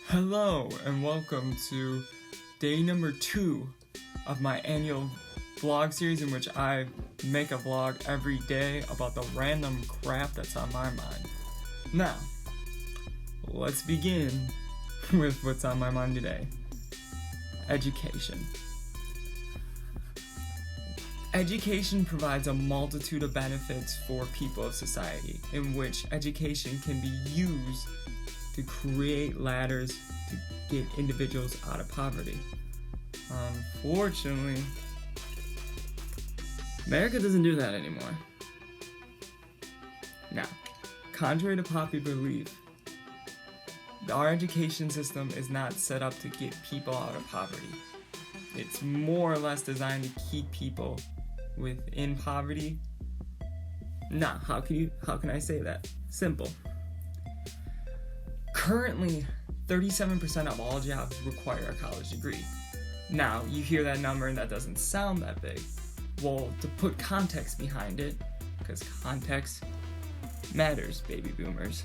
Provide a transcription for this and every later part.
Hello and welcome to day number 2 of my annual vlog series in which I make a vlog every day about the random crap that's on my mind. Now, let's begin with what's on my mind today. Education. Education provides a multitude of benefits for people of society, in which education can be used to create ladders to get individuals out of poverty. Unfortunately, America doesn't do that anymore. Now, contrary to popular belief, our education system is not set up to get people out of poverty. It's more or less designed to keep people within poverty. Now, how can I say that? Simple. Currently, 37% of all jobs require a college degree. Now, you hear that number and that doesn't sound that big. Well, to put context behind it, because context matters, baby boomers.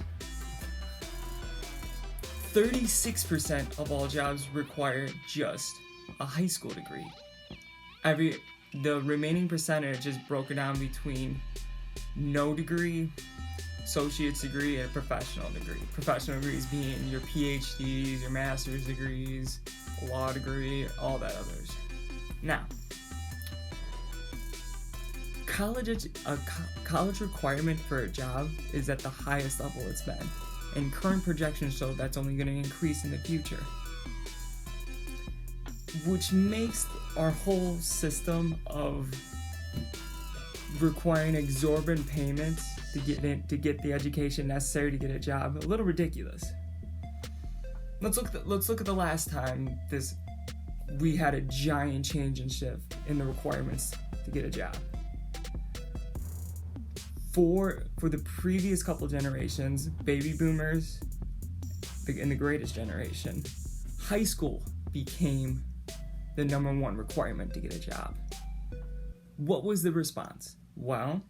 36% of all jobs require just a high school degree. The remaining percentage is broken down between no degree, associate's degree, and a professional degree. Professional degrees being your PhDs, your master's degrees, a law degree, all that others. Now, a college requirement for a job is at the highest level it's been, and current projections show that's only going to increase in the future, which makes our whole system of requiring exorbitant payments to get the education necessary to get a job a little ridiculous. Let's look at the last time we had a giant change and shift in the requirements to get a job. For the previous couple generations, baby boomers, and the greatest generation, high school became the number one requirement to get a job. What was the response? Well,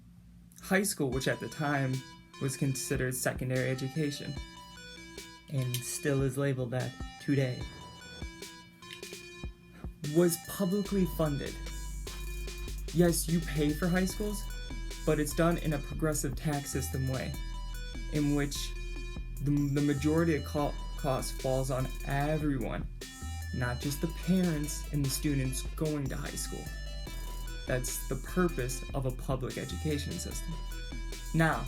high school, which at the time was considered secondary education, and still is labeled that today, was publicly funded. Yes, you pay for high schools, but it's done in a progressive tax system way, in which the majority of cost falls on everyone, not just the parents and the students going to high school. That's the purpose of a public education system. Now,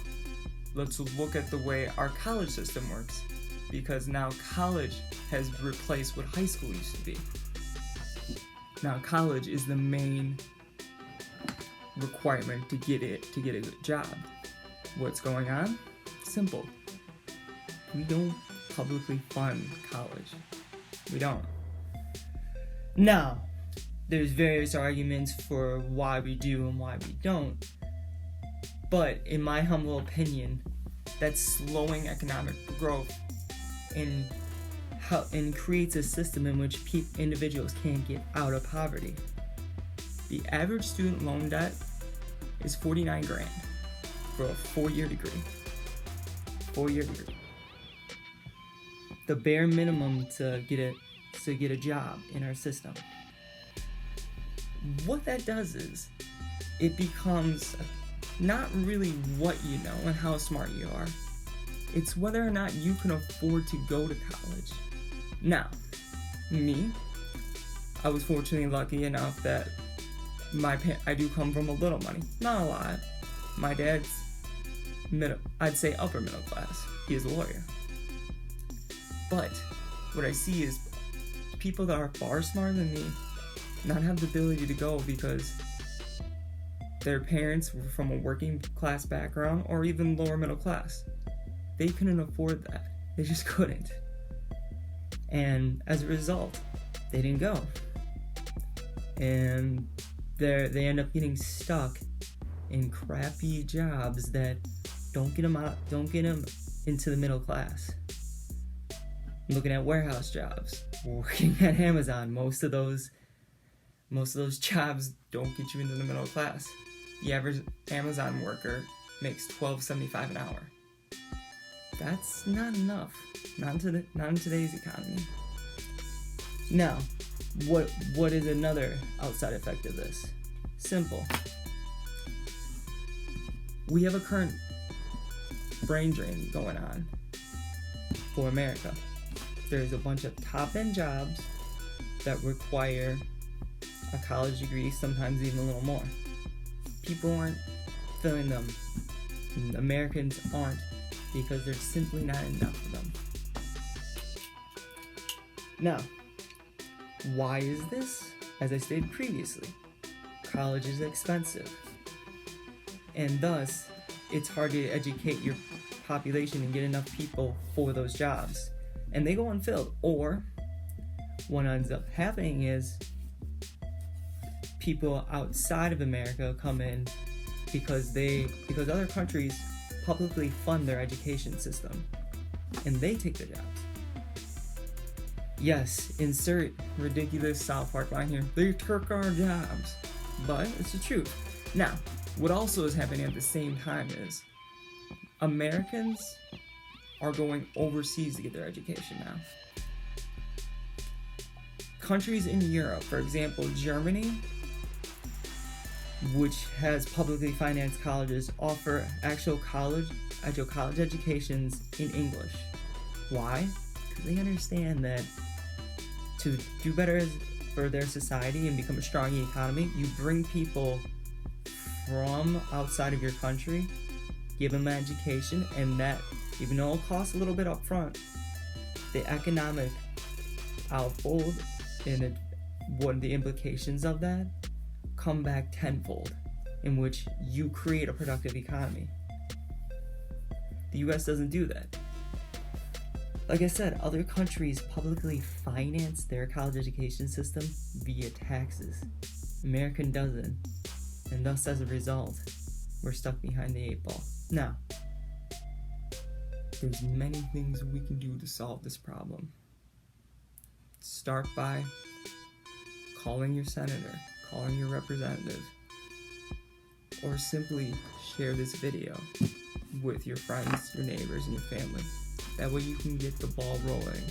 let's look at the way our college system works, because now college has replaced what high school used to be. Now, college is the main requirement to get a job. What's going on? Simple. We don't publicly fund college. We don't. Now, there's various arguments for why we do and why we don't, but in my humble opinion, that's slowing economic growth and creates a system in which individuals can't get out of poverty. The average student loan debt is $49,000 for a 4-year degree. 4-year degree. The bare minimum to get a job in our system. What that does is, it becomes not really what you know and how smart you are. It's whether or not you can afford to go to college. Now, me, I was fortunately lucky enough that I do come from a little money, not a lot. My dad's I'd say upper middle class. He is a lawyer. But what I see is people that are far smarter than me not have the ability to go because their parents were from a working class background or even lower middle class. They couldn't afford that. They just couldn't. And as a result, they didn't go. And they end up getting stuck in crappy jobs that don't get them into the middle class. I'm looking at warehouse jobs, working at Amazon. Most of those jobs don't get you into the middle class. The average Amazon worker makes $12.75 an hour. That's not enough. Not in today's economy. Now, what is another outside effect of this? Simple. We have a current brain drain going on for America. There's a bunch of top-end jobs that require a college degree, sometimes even a little more. People aren't filling them. Americans aren't, because there's simply not enough of them. Now, why is this? As I stated previously, college is expensive, and thus it's hard to educate your population and get enough people for those jobs, and they go unfilled. Or what ends up happening is people outside of America come in because other countries publicly fund their education system, and they take the jobs. Yes, insert ridiculous South Park line here. They took our jobs, but it's the truth. Now, what also is happening at the same time is Americans are going overseas to get their education now. Countries in Europe, for example, Germany, which has publicly financed colleges, offer actual college educations in English. Why? Because they understand that to do better for their society and become a strong economy, you bring people from outside of your country, give them an education, and that, even though it costs a little bit up front, the economic outfold and what the implications of that come back tenfold, in which you create a productive economy. The US doesn't do that. Like I said, other countries publicly finance their college education system via taxes. American doesn't, and thus as a result, we're stuck behind the 8 ball. Now, there's many things we can do to solve this problem. Start by calling your senator, calling your representative, or simply share this video with your friends, your neighbors, and your family. That way you can get the ball rolling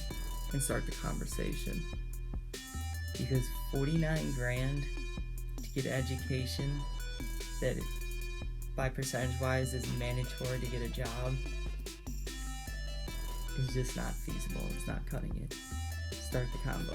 and start the conversation. Because $49,000 to get education that by percentage wise is mandatory to get a job is just not feasible. It's not cutting it. Start the combo.